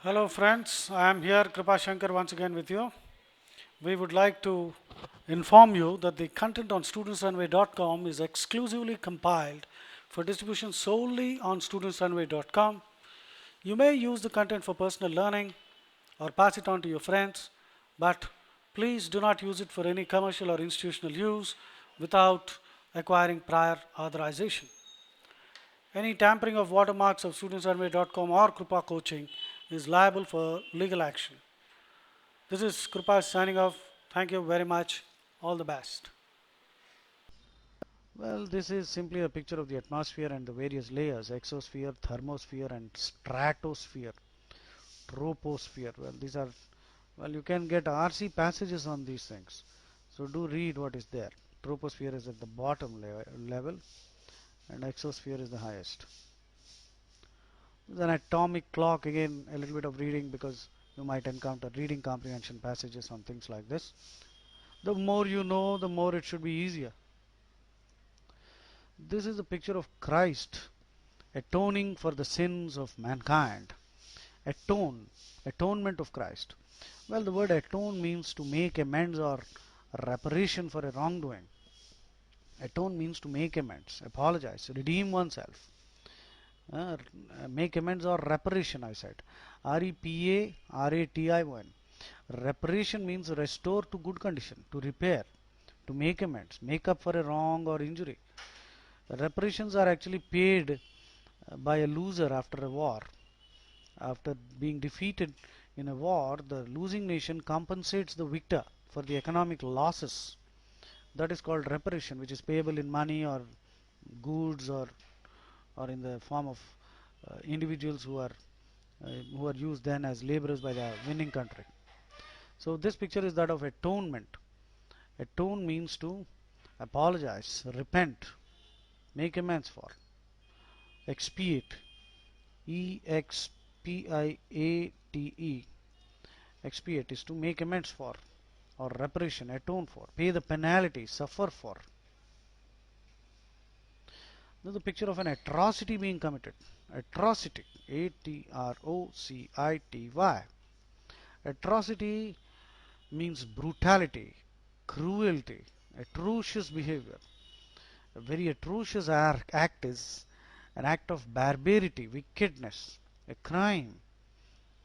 Hello friends, I am here Kripa Shankar once again with you. We would like to inform you that the content on studentsrunway.com is exclusively compiled for distribution solely on studentsrunway.com. You may use the content for personal learning or pass it on to your friends, but please do not use it for any commercial or institutional use without acquiring prior authorization. Any tampering of watermarks of studentsrunway.com or Krupa coaching is liable for legal action. This is Krupa signing off. Thank you very much. All the best. Well, this is simply a picture of the atmosphere and the various layers: exosphere, thermosphere, and stratosphere, troposphere. Well, these are, well, you can get RC passages on these things. So do read what is there. Troposphere is at the bottom level, and exosphere is the highest. An atomic clock, again, a little bit of reading because you might encounter reading comprehension passages on things like this. The more you know, the more it should be easier. This is a picture of Christ atoning for the sins of mankind. Atone, atonement of Christ. Well, the word atone means to make amends or reparation for a wrongdoing. Atone means to make amends, apologize, redeem oneself. Uh, make amends or reparation, I said. Reparation. Reparation means restore to good condition, to repair, to make amends, make up for a wrong or injury. Reparations are actually paid by a loser after a war. After being defeated in a war, the losing nation compensates the victor for the economic losses. That is called reparation, which is payable in money or goods, or in the form of individuals who are used then as laborers by the winning country. So this picture is that of atonement. Atone means to apologize, repent, make amends for. Expiate, Expiate. Expiate is to make amends for, or reparation, atone for, pay the penalty, suffer for. This is the picture of an atrocity being committed. Atrocity, Atrocity. Atrocity means brutality, cruelty, atrocious behavior. A very atrocious act is an act of barbarity, wickedness, a crime,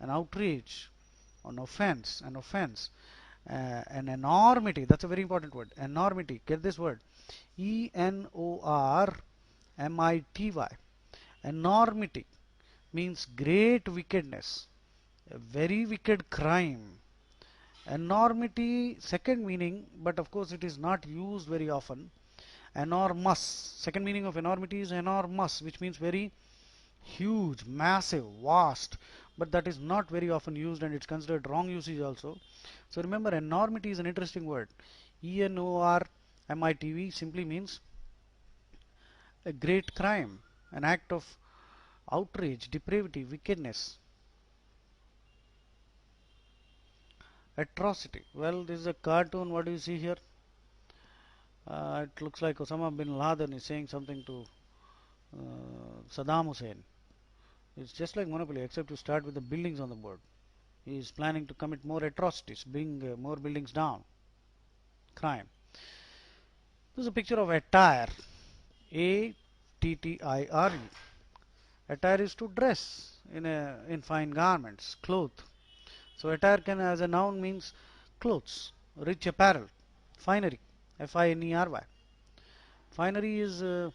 an outrage, an offense, an enormity. That's a very important word. Enormity. Get this word. Enormity. Enormity means great wickedness, a very wicked crime. Enormity, second meaning, but of course it is not used very often. Enormous. Second meaning of enormity is enormous, which means very huge, massive, vast, but that is not very often used and it's considered wrong usage also. So remember, enormity is an interesting word. Enormity simply means a great crime, an act of outrage, depravity, wickedness. Atrocity. Well, this is a cartoon. What do you see here? It looks like Osama bin Laden is saying something to Saddam Hussein. It's just like Monopoly, except you start with the buildings on the board. He is planning to commit more atrocities, bring more buildings down. Crime. This is a picture of attire. Attire. Attire is to dress in fine garments, cloth. So attire can, as a noun, means clothes, rich apparel, finery, Finery. Finery is uh,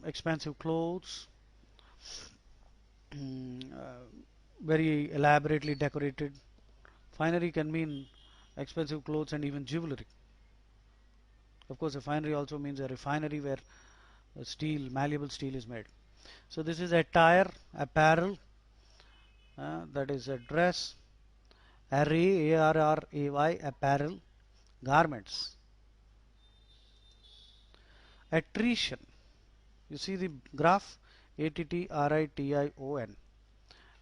expensive clothes, very elaborately decorated. Finery can mean expensive clothes and even jewelry. Of course, a finery also means a refinery where steel, malleable steel is made. So this is attire, apparel, that is a dress, array, Array, apparel, garments. Attrition. You see the graph, Attrition.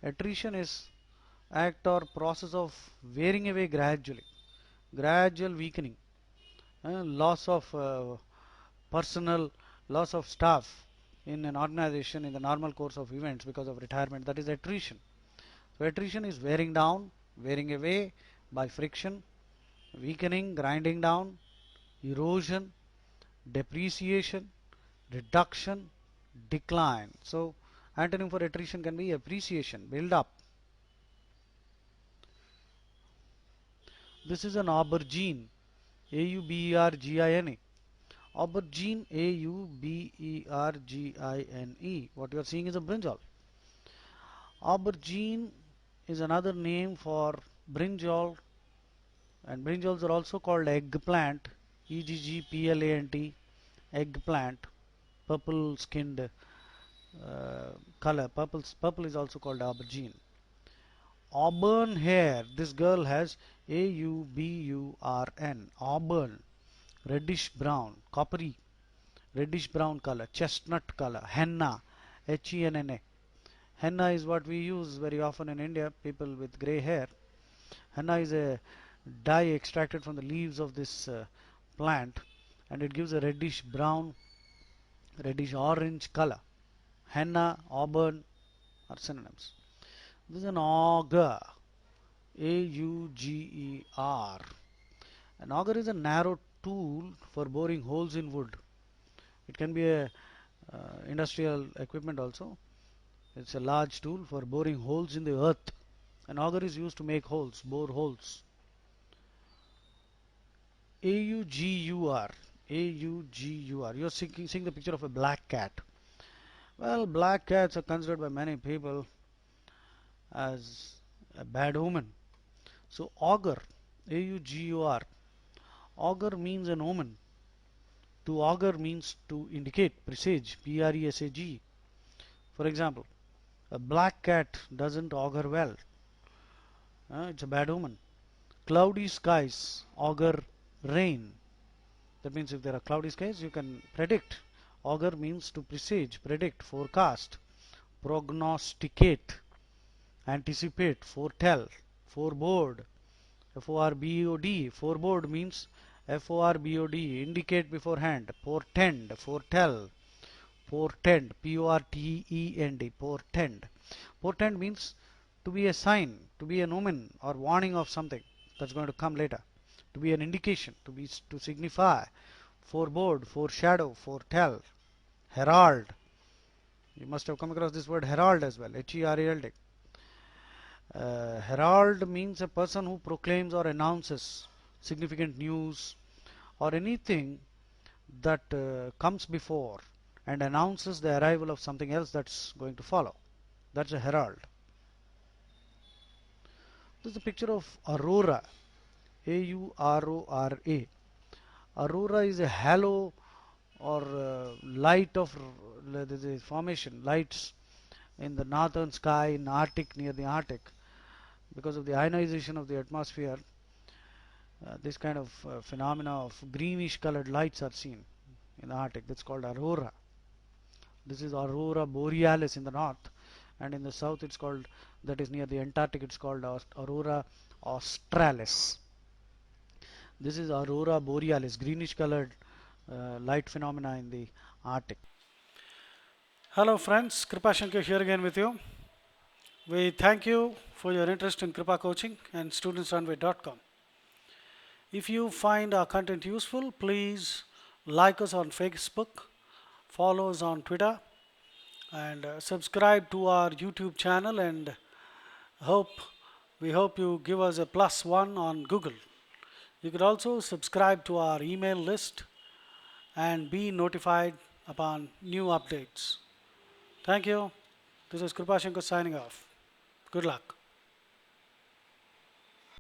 Attrition is act or process of wearing away gradually, gradual weakening, loss of personnel, loss of staff in an organization in the normal course of events because of retirement. That is attrition. So attrition is wearing down, wearing away by friction, weakening, grinding down, erosion, depreciation, reduction, decline. So antonym for attrition can be appreciation, build up. This is an aubergine, aubergine. Aubergine, aubergine. What you are seeing is a brinjal. Aubergine is another name for brinjal, and brinjals are also called eggplant, eggplant, eggplant, purple skinned color. Purple is also called aubergine. Auburn hair. This girl has auburn, auburn, reddish brown, coppery, reddish brown color, chestnut color, henna, henna. Henna is what we use very often in India, people with grey hair. Henna is a dye extracted from the leaves of this plant, and it gives a reddish brown, reddish orange color. Henna, auburn are synonyms. This is an auger, auger. An auger is a narrow tool for boring holes in wood. It can be a industrial equipment also. It's a large tool for boring holes in the earth. An auger is used to make holes, bore holes. augur, augur. You're seeing the picture of a black cat. Well, black cats are considered by many people as a bad omen. So augur, augur, augur means an omen. To augur means to indicate, presage, presage. For example, a black cat doesn't augur well. It's a bad omen. Cloudy skies augur rain. That means if there are cloudy skies, you can predict. Augur means to presage, predict, forecast, prognosticate, anticipate, foretell, forebode. Forbod. Forebode means forbod, indicate beforehand, portend, foretell, portend, portend, portend. Portend means to be a sign, to be an omen or warning of something that's going to come later, to be an indication, to signify, forebode, foreshadow, foretell, herald. You must have come across this word herald as well, herald. Herald means a person who proclaims or announces significant news or anything that comes before and announces the arrival of something else that's going to follow. That's a herald. This is a picture of aurora, aurora. Aurora is a halo or light of the formation, lights in the northern sky in Arctic, near the Arctic. Because of the ionization of the atmosphere, this kind of phenomena of greenish colored lights are seen in the Arctic. That's called aurora. This is aurora borealis in the north, and in the south it's called, that is near the Antarctic, it's called aurora australis. This is aurora borealis, greenish colored light phenomena in the Arctic. Hello friends, Kripa Shankar here again with you. We thank you for your interest in Kripa Coaching and studentsrunway.com. If you find our content useful, please like us on Facebook, follow us on Twitter, and subscribe to our YouTube channel, and we hope you give us a +1 on Google. You could also subscribe to our email list and be notified upon new updates. Thank you. This is Kripa Shankar signing off. Good luck.